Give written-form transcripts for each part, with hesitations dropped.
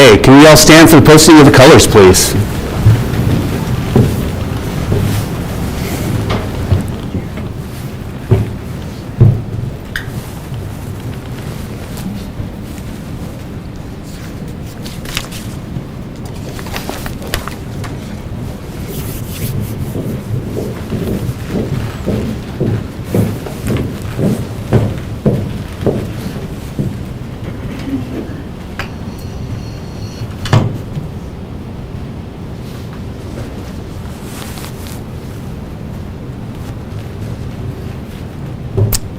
Okay, can we all stand for the posting of the colors, please?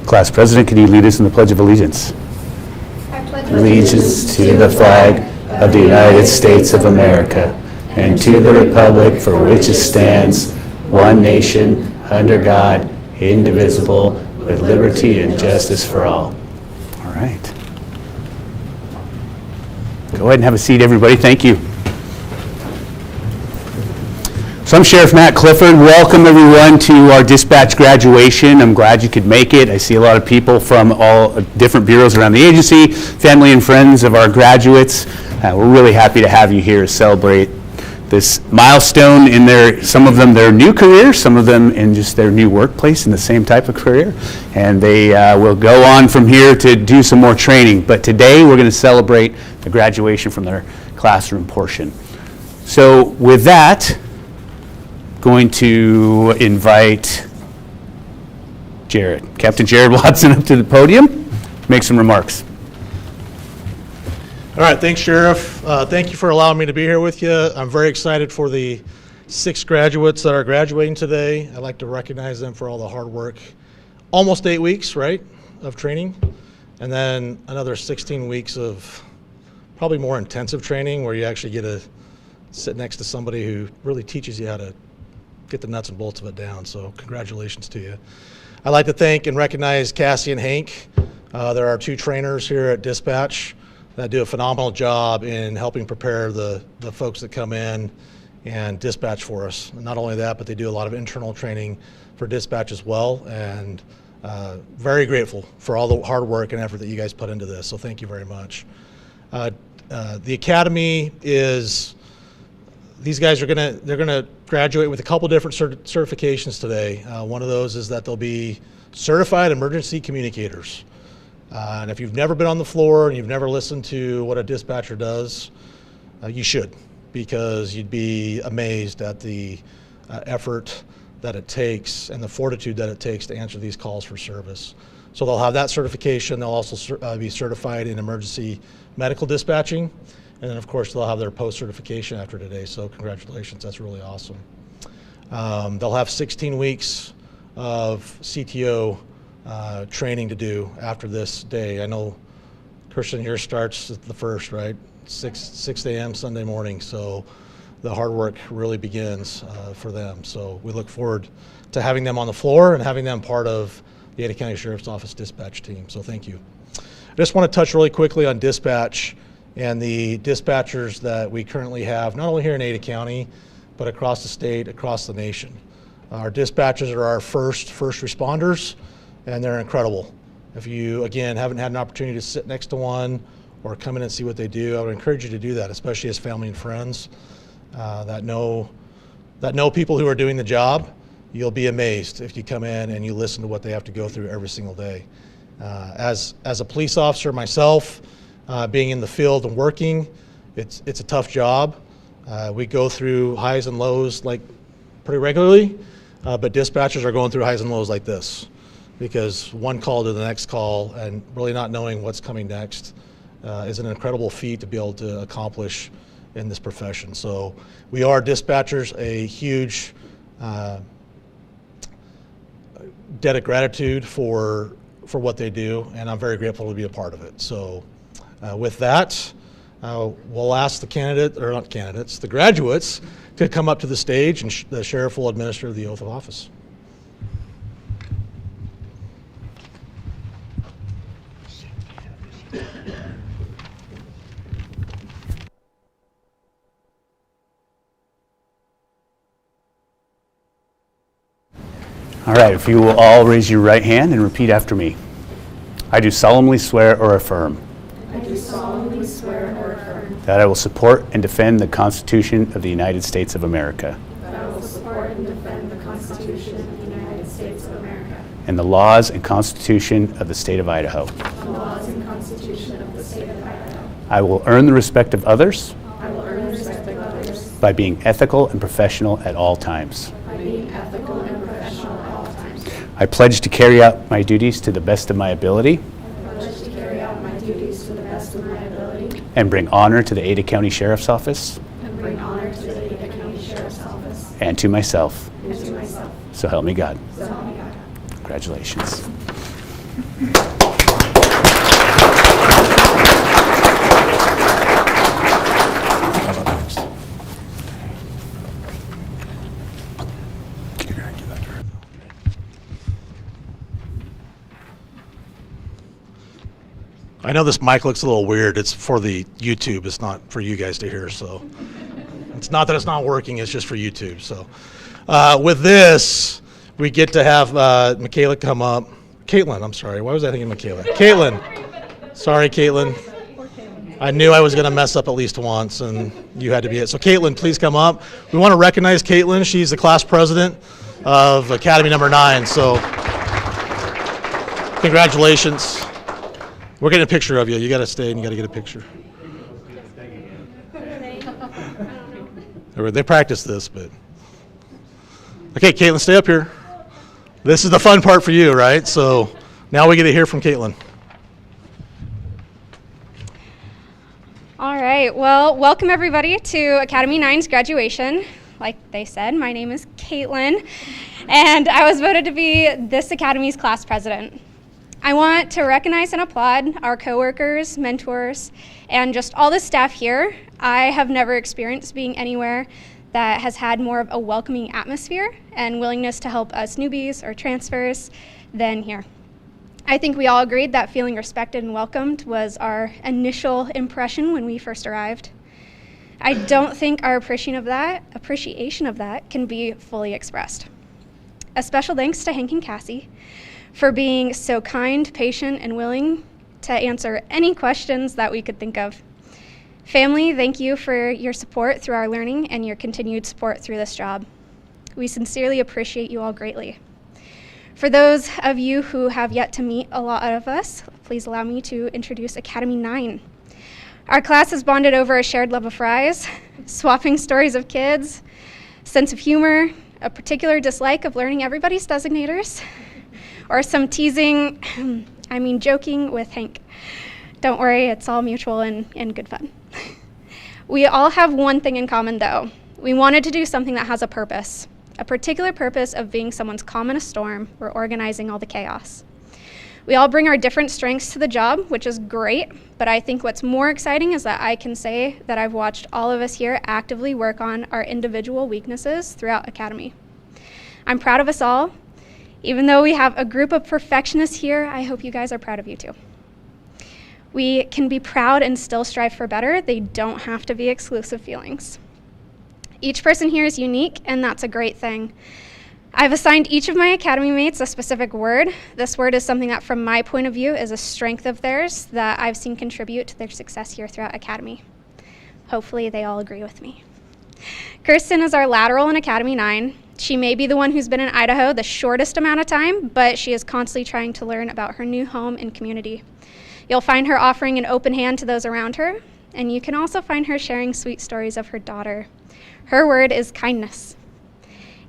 Class President, can you lead us in the Pledge of Allegiance? I pledge Allegiance to the flag of the United States of America and to the republic for which it stands, one nation, under God, indivisible, with liberty and justice for all. All right. Go ahead and have a seat, everybody. Thank you. So I'm Sheriff Matt Clifford. Welcome everyone to our dispatch graduation. I'm glad you could make it. I see a lot of people from all different bureaus around the agency, family and friends of our graduates. We're really happy to have you here to celebrate this milestone in some of them their new careers, some of them in just their new workplace in the same type of career. And they will go on from here to do some more training. But today we're going to celebrate the graduation from their classroom portion. So with that, going to invite Captain Jared Watson up to the podium, make some remarks. All right, thanks, Sheriff. Thank you for allowing me to be here with you. I'm very excited for the 6 graduates that are graduating today. I'd like to recognize them for all the hard work. Almost 8 weeks, right, of training, and then another 16 weeks of probably more intensive training where you actually get to sit next to somebody who really teaches you how to get the nuts and bolts of it down. So congratulations to you. I'd like to thank and recognize Cassie and Hank. There are 2 trainers here at Dispatch that do a phenomenal job in helping prepare the folks that come in and dispatch for us. And not only that, but they do a lot of internal training for dispatch as well. And very grateful for all the hard work and effort that you guys put into this. So thank you very much. The Academy is, these guys are gonna graduate with a couple different certifications today. One of those is that they'll be certified emergency communicators. And if you've never been on the floor and you've never listened to what a dispatcher does, you should, because you'd be amazed at the effort that it takes and the fortitude that it takes to answer these calls for service. So they'll have that certification. They'll also be certified in emergency medical dispatching. And then, of course, they'll have their post-certification after today, so congratulations, that's really awesome. They'll have 16 weeks of CTO training to do after this day. I know, Christian, yours starts at the 1st, right? 6 a.m. Sunday morning, so the hard work really begins for them. So we look forward to having them on the floor and having them part of the Ada County Sheriff's Office dispatch team, so thank you. I just want to touch really quickly on dispatch and the dispatchers that we currently have, not only here in Ada County, but across the state, across the nation. Our dispatchers are our first responders, and they're incredible. If you, again, haven't had an opportunity to sit next to one or come in and see what they do, I would encourage you to do that, especially as family and friends that know people who are doing the job. You'll be amazed if you come in and you listen to what they have to go through every single day. As a police officer myself, being in the field and working, it's a tough job. We go through highs and lows like pretty regularly, but dispatchers are going through highs and lows like this, because one call to the next call and really not knowing what's coming next is an incredible feat to be able to accomplish in this profession. So we are dispatchers a huge debt of gratitude for what they do, and I'm very grateful to be a part of it. So with that, we'll ask the graduates to come up to the stage, and the sheriff will administer the oath of office. All right, if you will all raise your right hand and repeat after me. I do solemnly swear or affirm I do solemnly swear or affirm that I will support and defend the Constitution of the United States of America that I will support and defend the Constitution of the United States of America and the laws and Constitution of the State of Idaho. and the laws and Constitution of the State of Idaho. I will earn the respect of others I will earn the respect of others by being ethical and professional at all times. by being ethical and professional at all times. I pledge to carry out my duties to the best of my ability I pledge to carry out my duties to the best of my ability and bring honor to the Ada County Sheriff's Office and bring honor to the Ada County Sheriff's Office and to myself. and to myself. So help me God. So help me God. Congratulations. I know this mic looks a little weird. It's for the YouTube. It's not for you guys to hear. So it's not that it's not working. It's just for YouTube. So with this, we get to have Michaela come up. Caitlin, I'm sorry. Why was I thinking Michaela? Caitlin. Sorry, Caitlin. I knew I was going to mess up at least once, and you had to be it. So Caitlin, please come up. We want to recognize Caitlin. She's the class president of Academy number 9. So congratulations. We're getting a picture of you. You got to stay and you got to get a picture. They practiced this, but. Okay, Caitlin, stay up here. This is the fun part for you, right? So now we get to hear from Caitlin. All right, well, welcome everybody to Academy 9's graduation. Like they said, my name is Caitlin, and I was voted to be this Academy's class president. I want to recognize and applaud our coworkers, mentors, and just all the staff here. I have never experienced being anywhere that has had more of a welcoming atmosphere and willingness to help us newbies or transfers than here. I think we all agreed that feeling respected and welcomed was our initial impression when we first arrived. I don't think our appreciation of that can be fully expressed. A special thanks to Hank and Cassie for being so kind, patient, and willing to answer any questions that we could think of. Family, thank you for your support through our learning and your continued support through this job. We sincerely appreciate you all greatly. For those of you who have yet to meet a lot of us, please allow me to introduce Academy 9. Our class has bonded over a shared love of fries, swapping stories of kids, sense of humor, a particular dislike of learning everybody's designators, or some teasing, joking with Hank. Don't worry, it's all mutual and good fun. We all have one thing in common though. We wanted to do something that has a purpose, a particular purpose of being someone's calm in a storm or organizing all the chaos. We all bring our different strengths to the job, which is great, but I think what's more exciting is that I can say that I've watched all of us here actively work on our individual weaknesses throughout Academy. I'm proud of us all. Even though we have a group of perfectionists here, I hope you guys are proud of you too. We can be proud and still strive for better. They don't have to be exclusive feelings. Each person here is unique, and that's a great thing. I've assigned each of my Academy mates a specific word. This word is something that, from my point of view, is a strength of theirs that I've seen contribute to their success here throughout Academy. Hopefully, they all agree with me. Kirsten is our lateral in Academy 9. She may be the one who's been in Idaho the shortest amount of time, but she is constantly trying to learn about her new home and community. You'll find her offering an open hand to those around her, and you can also find her sharing sweet stories of her daughter. Her word is kindness.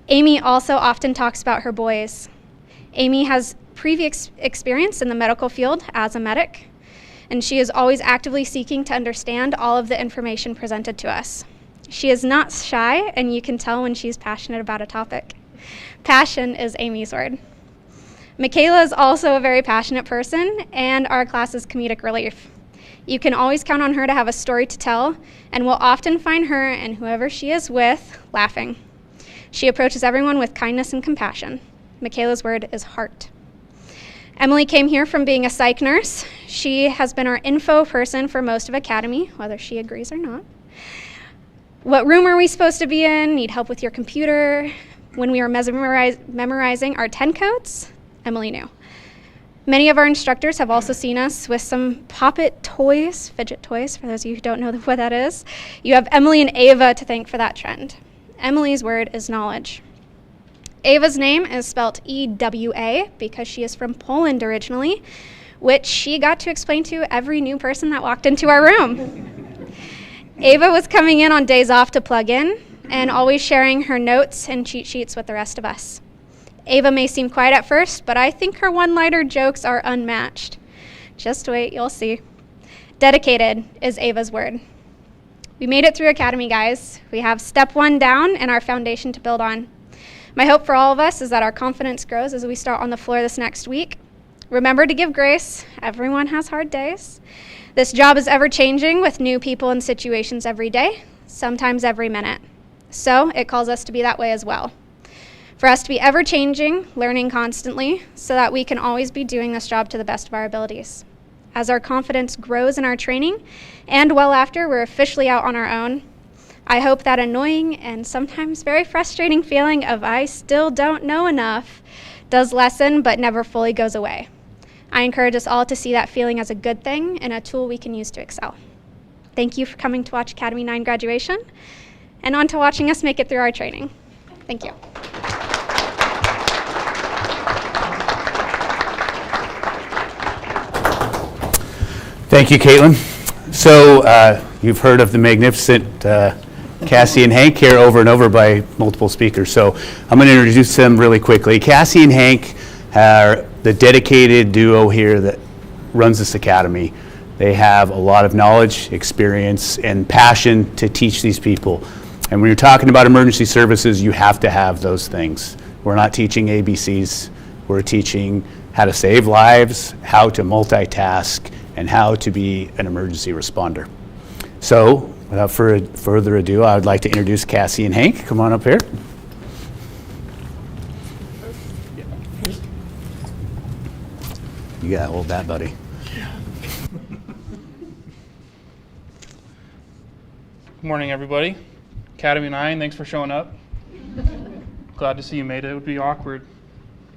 Amy also often talks about her boys. Amy has previous experience in the medical field as a medic, and she is always actively seeking to understand all of the information presented to us. She is not shy, and you can tell when she's passionate about a topic. Passion is Amy's word. Michaela is also a very passionate person, and our class's comedic relief. You can always count on her to have a story to tell, and will often find her and whoever she is with laughing. She approaches everyone with kindness and compassion. Michaela's word is heart. Emily came here from being a psych nurse. She has been our info person for most of Academy, whether she agrees or not. What room are we supposed to be in? Need help with your computer? When we were memorizing our 10 codes, Emily knew. Many of our instructors have also seen us with some Pop-It toys, fidget toys, for those of you who don't know what that is. You have Emily and Ava to thank for that trend. Emily's word is knowledge. Ava's name is spelled E-W-A because she is from Poland originally, which she got to explain to every new person that walked into our room. Ava was coming in on days off to plug in and always sharing her notes and cheat sheets with the rest of us. Ava may seem quiet at first, but I think her one-liner jokes are unmatched. Just wait, you'll see. Dedicated is Ava's word. We made it through Academy, guys. We have step 1 down and our foundation to build on. My hope for all of us is that our confidence grows as we start on the floor this next week. Remember to give grace. Everyone has hard days. This job is ever-changing with new people and situations every day, sometimes every minute. So it calls us to be that way as well. For us to be ever-changing, learning constantly, so that we can always be doing this job to the best of our abilities. As our confidence grows in our training, and well after we're officially out on our own, I hope that annoying and sometimes very frustrating feeling of I still don't know enough does lessen but never fully goes away. I encourage us all to see that feeling as a good thing and a tool we can use to excel. Thank you for coming to watch Academy 9 graduation, and on to watching us make it through our training. Thank you. Thank you, Caitlin. So you've heard of the magnificent Cassie and Hank here over and over by multiple speakers. So I'm going to introduce them really quickly. Cassie and Hank are the dedicated duo here that runs this academy. They have a lot of knowledge, experience, and passion to teach these people. And when you're talking about emergency services, you have to have those things. We're not teaching ABCs. We're teaching how to save lives, how to multitask, and how to be an emergency responder. So, without further ado, I would like to introduce Cassie and Hank. Come on up here. You gotta hold that, buddy. Good morning, everybody. Academy 9, thanks for showing up. Glad to see you made it. It would be awkward,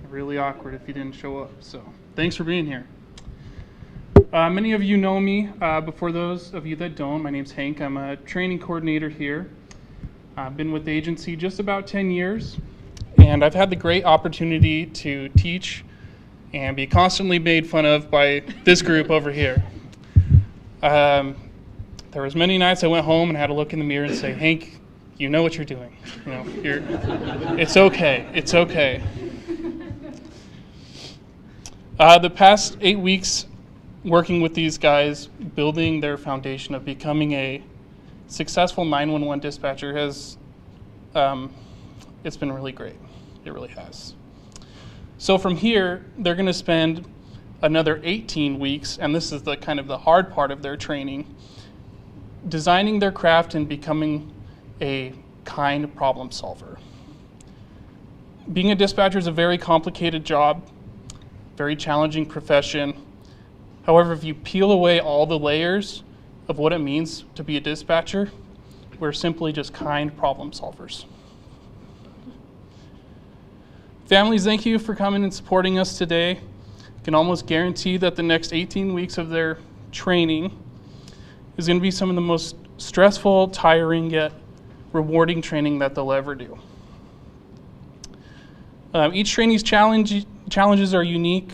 really awkward if you didn't show up. So, thanks for being here. Many of you know me. Before those of you that don't, my name's Hank. I'm a training coordinator here. I've been with the agency just about 10 years, and I've had the great opportunity to teach and be constantly made fun of by this group over here. There was many nights I went home and had to look in the mirror and say, Hank, you know what you're doing. You know, it's okay. It's okay. The past 8 weeks working with these guys, building their foundation of becoming a successful 911 dispatcher has, it's been really great. It really has. So from here, they're going to spend another 18 weeks, and this is the kind of the hard part of their training, designing their craft and becoming a kind problem solver. Being a dispatcher is a very complicated job, very challenging profession. However, if you peel away all the layers of what it means to be a dispatcher, we're simply just kind problem solvers. Families, thank you for coming and supporting us today. I can almost guarantee that the next 18 weeks of their training is going to be some of the most stressful, tiring, yet rewarding training that they'll ever do. Each training's challenges are unique,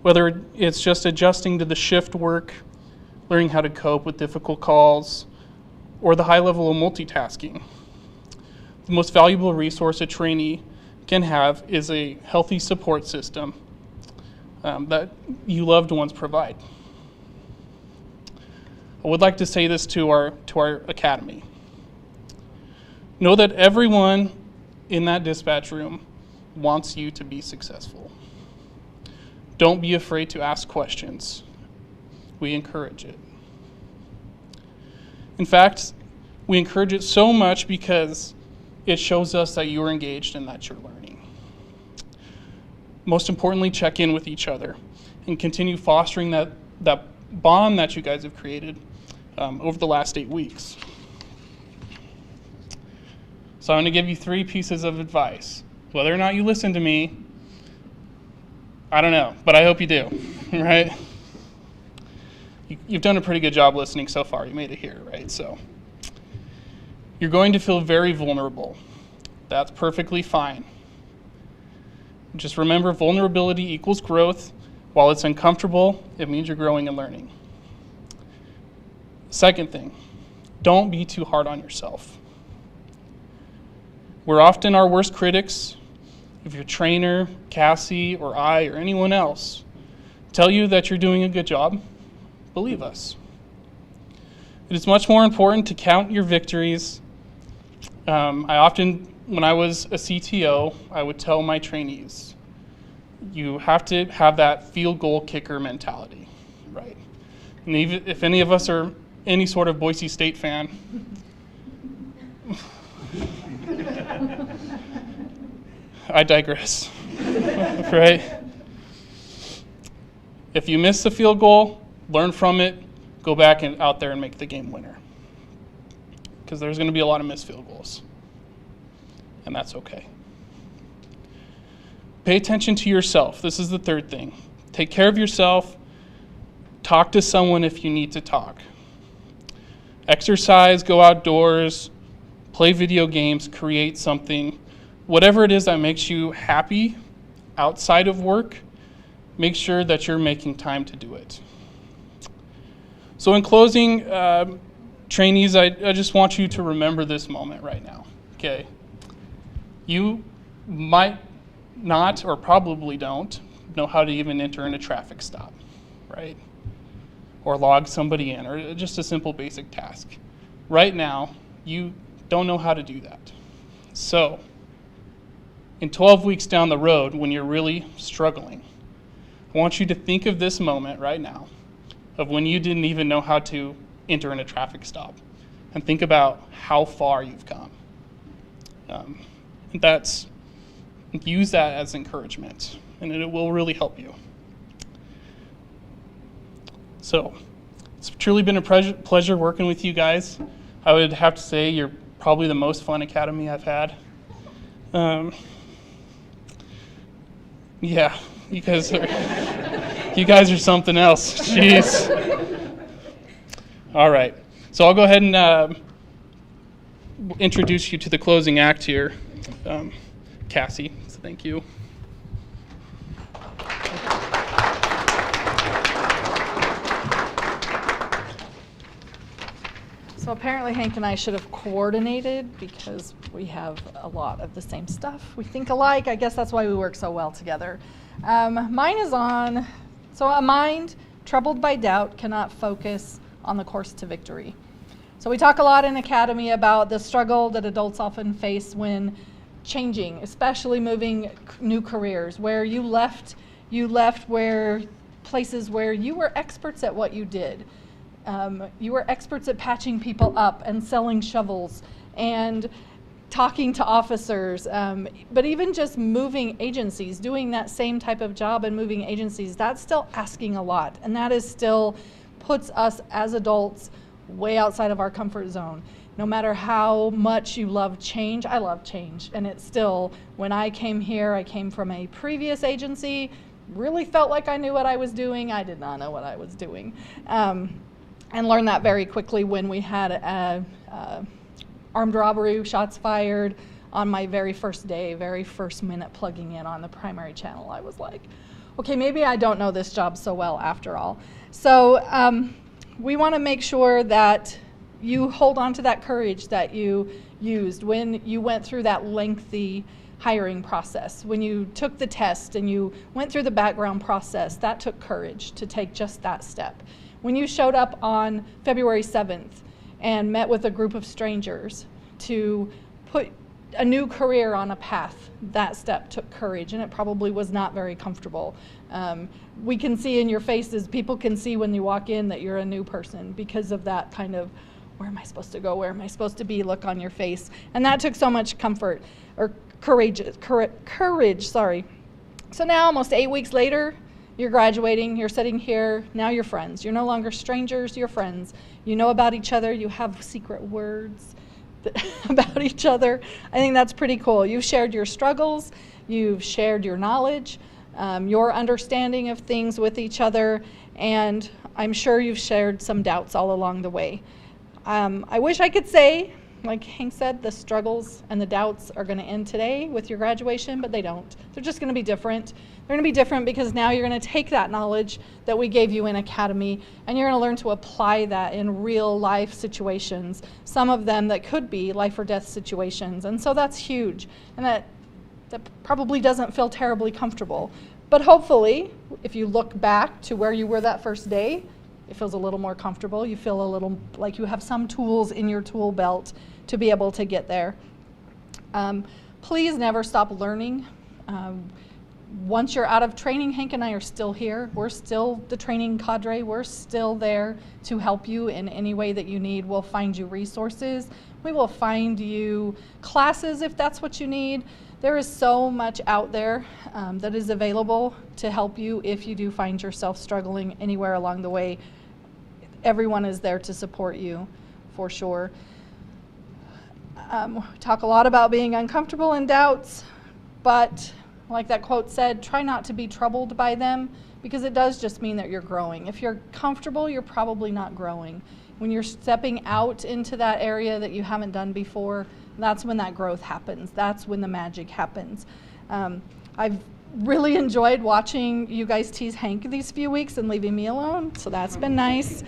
whether it's just adjusting to the shift work, learning how to cope with difficult calls, or the high level of multitasking. The most valuable resource a trainee can have is a healthy support system that you loved ones provide. I would like to say this to our academy. Know that everyone in that dispatch room wants you to be successful. Don't be afraid to ask questions. We encourage it. In fact, we encourage it so much because it shows us that you're engaged and that you're learning. Most importantly, check in with each other and continue fostering that bond that you guys have created over the last 8 weeks. So I'm going to give you 3 pieces of advice. Whether or not you listen to me, I don't know, but I hope you do, right? You've done a pretty good job listening so far. You made it here, right? So you're going to feel very vulnerable. That's perfectly fine. Just remember, vulnerability equals growth. While it's uncomfortable, it means you're growing and learning. Second thing, don't be too hard on yourself. We're often our worst critics. If your trainer, Cassie, or I, or anyone else tell you that you're doing a good job, believe us. It is much more important to count your victories. I often, when I was a CTO, I would tell my trainees, you have to have that field goal kicker mentality, right? And even if any of us are any sort of Boise State fan, I digress, right? If you miss the field goal, learn from it, go back and out there and make the game winner. Because there's going to be a lot of missed field goals, and that's okay. Pay attention to yourself. This is the third thing. Take care of yourself. Talk to someone if you need to talk. Exercise, go outdoors, play video games, create something. Whatever it is that makes you happy outside of work, make sure that you're making time to do it. So in closing, trainees, I just want you to remember this moment right now, okay? You might not, or probably don't, know how to even enter in a traffic stop, right? Or log somebody in, or just a simple basic task. Right now, you don't know how to do that. So, in 12 weeks down the road, when you're really struggling, I want you to think of this moment right now of when you didn't even know how to enter in a traffic stop, and think about how far you've come. Use that as encouragement, and it will really help you. So, it's truly been a pleasure working with you guys. I would have to say you're probably the most fun academy I've had. Yeah, you guys are something else. Jeez. All right, so I'll go ahead and introduce you to the closing act here, Cassie. So thank you. So apparently Hank and I should have coordinated because we have a lot of the same stuff. We think alike. I guess that's why we work so well together. Mine is on, so a mind troubled by doubt cannot focus on the course to victory. So we talk a lot in Academy about the struggle that adults often face when changing, especially moving new careers, where you left where places where you were experts at what you did. You were experts at patching people up and selling shovels and talking to officers, but even just moving agencies, doing that same type of job and moving agencies, that's still asking a lot, and that is still puts us as adults way outside of our comfort zone. No matter how much you love change, I love change, and it's still, when I came here, I came from a previous agency, really felt like I knew what I was doing. I did not know what I was doing. And learned that very quickly when we had armed robbery, shots fired on my very first day, very first minute plugging in on the primary channel. I was like, okay, maybe I don't know this job so well after all. So we want to make sure that you hold on to that courage that you used when you went through that lengthy hiring process. When you took the test and you went through the background process, that took courage to take just that step. When you showed up on February 7th and met with a group of strangers to put a new career on a path, that step took courage, and it probably was not very comfortable. We can see in your faces, people can see when you walk in that you're a new person because of that kind of, where am I supposed to go, where am I supposed to be, look on your face. And that took so much comfort, or courage. So now, almost 8 weeks later, you're graduating, you're sitting here, now you're friends. You're no longer strangers, you're friends. You know about each other, you have secret words about each other. I think that's pretty cool. You've shared your struggles, you've shared your knowledge, your understanding of things with each other, and I'm sure you've shared some doubts all along the way. I wish I could say, like Hank said, the struggles and the doubts are going to end today with your graduation, but they don't. They're just going to be different. They're going to be different because now you're going to take that knowledge that we gave you in Academy, and you're going to learn to apply that in real life situations, some of them that could be life or death situations. And so that's huge, and that probably doesn't feel terribly comfortable. But hopefully, if you look back to where you were that first day, it feels a little more comfortable. You feel a little like you have some tools in your tool belt to be able to get there. Please never stop learning. Once you're out of training, Hank and I are still here. We're still the training cadre. We're still there to help you in any way that you need. We'll find you resources. We will find you classes if that's what you need. There is so much out there that is available to help you if you do find yourself struggling anywhere along the way. Everyone is there to support you, for sure. We talk a lot about being uncomfortable and doubts, but like that quote said, try not to be troubled by them, because it does just mean that you're growing. If you're comfortable, you're probably not growing. When you're stepping out into that area that you haven't done before, that's when that growth happens. That's when the magic happens. I've really enjoyed watching you guys tease Hank these few weeks and leaving me alone, so that's been nice.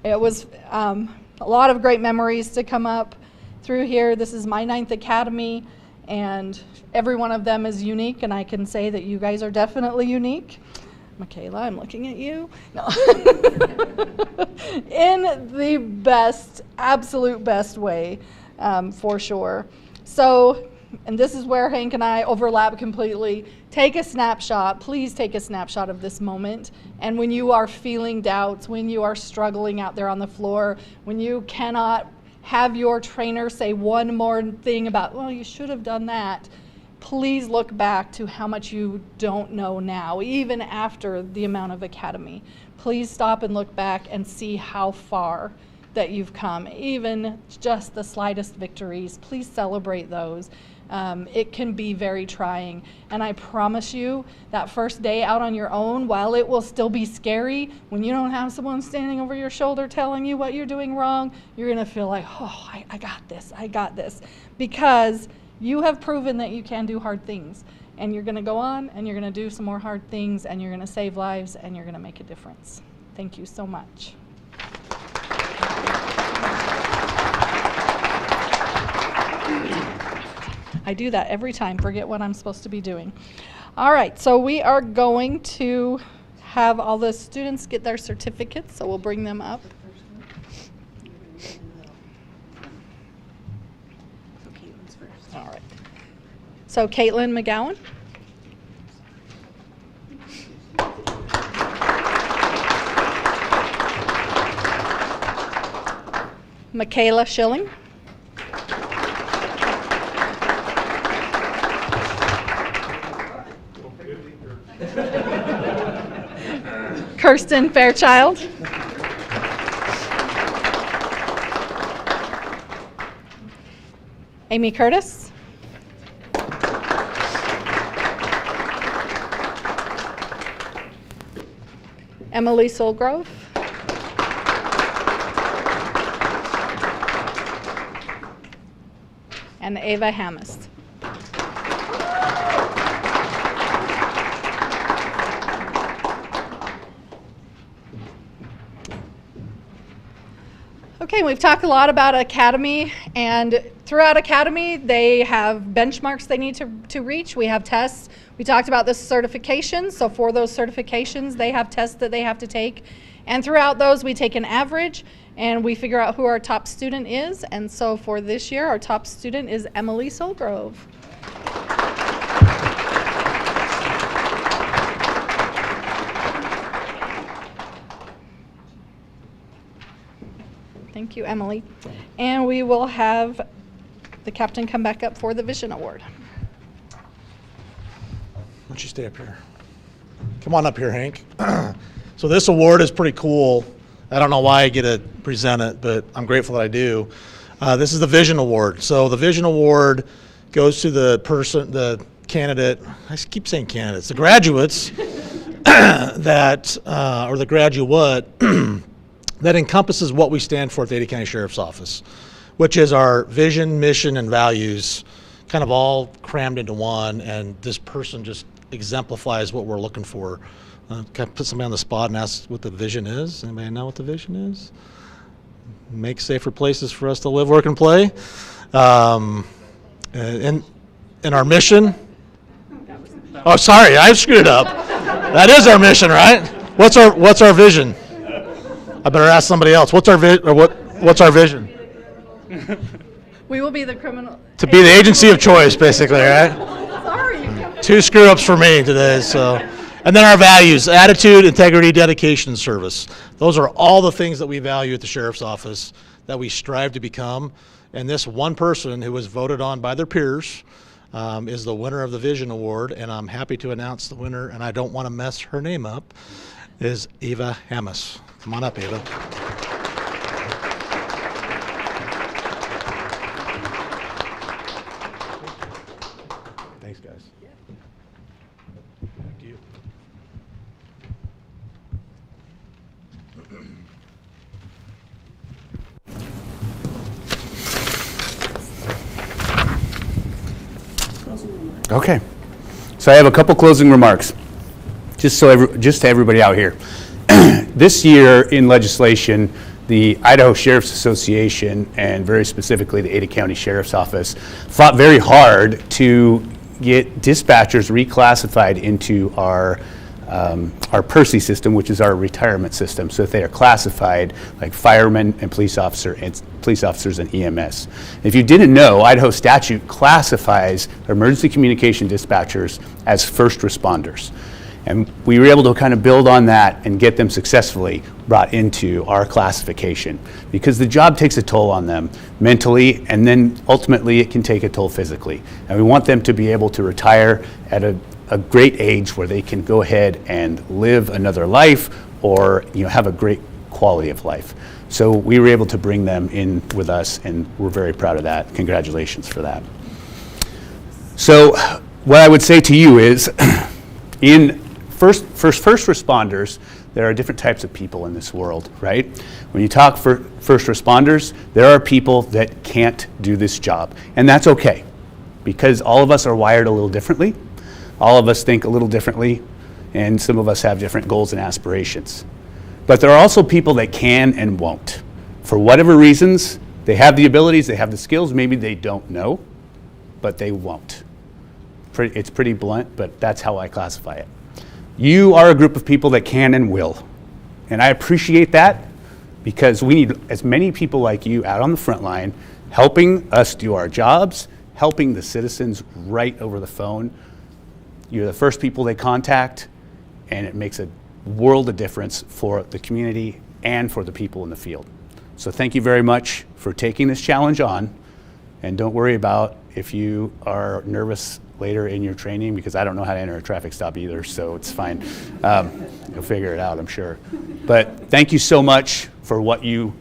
It was a lot of great memories to come up through here. This is my 9th Academy, and every one of them is unique, and I can say that you guys are definitely unique. Michaela, I'm looking at you. No. In the best, absolute best way, for sure. So, and this is where Hank and I overlap completely. Take a snapshot. Please take a snapshot of this moment. And when you are feeling doubts, when you are struggling out there on the floor, when you cannot have your trainer say one more thing about, well, you should have done that, please look back to how much you don't know now, even after the amount of Academy. Please stop and look back and see how far that you've come, even just the slightest victories. Please celebrate those. It can be very trying, and I promise you that first day out on your own, while it will still be scary, when you don't have someone standing over your shoulder telling you what you're doing wrong, you're gonna feel like, oh, I got this, because you have proven that you can do hard things, and you're gonna go on and you're gonna do some more hard things, and you're gonna save lives, and you're gonna make a difference. Thank you so much. I do that every time, forget what I'm supposed to be doing. All right, so we are going to have all the students get their certificates, so we'll bring them up. All right. So Caitlin McGowan. Michaela Schilling. Kirsten Fairchild. Amy Curtis. Emily Solgrove. And Ava Hammes. Okay, we've talked a lot about Academy, and throughout Academy they have benchmarks they need to reach. We have tests. We talked about the certifications, so for those certifications they have tests that they have to take, and throughout those we take an average and we figure out who our top student is. And so for this year our top student is Emily Solgrove. Thank you, Emily. And we will have the captain come back up for the Vision Award. Why don't you stay up here? Come on up here, Hank. So this award is pretty cool. I don't know why I get to present it, but I'm grateful that I do. This is the Vision Award. So the Vision Award goes to the person, the candidate, I keep saying candidates, the graduates that, or the graduate that encompasses what we stand for at the Ada County Sheriff's Office, which is our vision, mission, and values kind of all crammed into one, and this person just exemplifies what we're looking for. Can I put somebody on the spot and ask what the vision is? Anybody know what the vision is? Make safer places for us to live, work, and play. And our mission. Oh, sorry, I screwed it up. That is our mission, right? What's our vision? I better ask somebody else. What's our vision? We will be the criminal. To be the agency of choice, basically, right? Sorry. 2 screw-ups for me today, so. And then our values: attitude, integrity, dedication, and service. Those are all the things that we value at the Sheriff's Office, that we strive to become. And this one person who was voted on by their peers is the winner of the Vision Award, and I'm happy to announce the winner, and I don't want to mess her name up, is Eva Hammes. Come on up, Eva. Thanks, guys. Back to you. Okay. So I have a couple closing remarks, just to everybody out here. This year in legislation, the Idaho Sheriff's Association, and very specifically the Ada County Sheriff's Office, fought very hard to get dispatchers reclassified into our PERSI system, which is our retirement system, so that they are classified like firemen and police officers and EMS. If you didn't know, Idaho statute classifies emergency communication dispatchers as first responders. And we were able to kind of build on that and get them successfully brought into our classification, because the job takes a toll on them mentally, and then ultimately it can take a toll physically. And we want them to be able to retire at a great age where they can go ahead and live another life, or have a great quality of life. So we were able to bring them in with us, and we're very proud of that. Congratulations for that. So what I would say to you is, in first responders, there are different types of people in this world, right? When you talk for first responders, there are people that can't do this job, and that's okay, because all of us are wired a little differently. All of us think a little differently, and some of us have different goals and aspirations. But there are also people that can and won't. For whatever reasons, they have the abilities, they have the skills, maybe they don't know, but they won't. It's pretty blunt, but that's how I classify it. You are a group of people that can and will. And I appreciate that, because we need as many people like you out on the front line, helping us do our jobs, helping the citizens right over the phone. You're the first people they contact, and it makes a world of difference for the community and for the people in the field. So thank you very much for taking this challenge on, and don't worry about if you are nervous later in your training, because I don't know how to enter a traffic stop either, so it's fine. You'll figure it out, I'm sure. But thank you so much for what you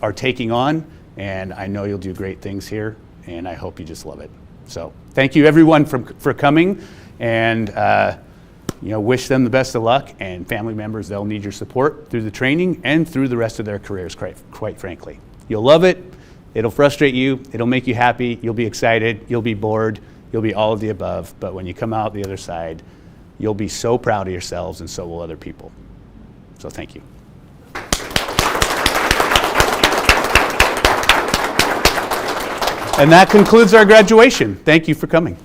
are taking on, and I know you'll do great things here, and I hope you just love it. So thank you everyone for coming, and wish them the best of luck, and family members, they'll need your support through the training and through the rest of their careers, quite frankly. You'll love it, it'll frustrate you, it'll make you happy, you'll be excited, you'll be bored, you'll be all of the above, but when you come out the other side, you'll be so proud of yourselves, and so will other people. So thank you. And that concludes our graduation. Thank you for coming.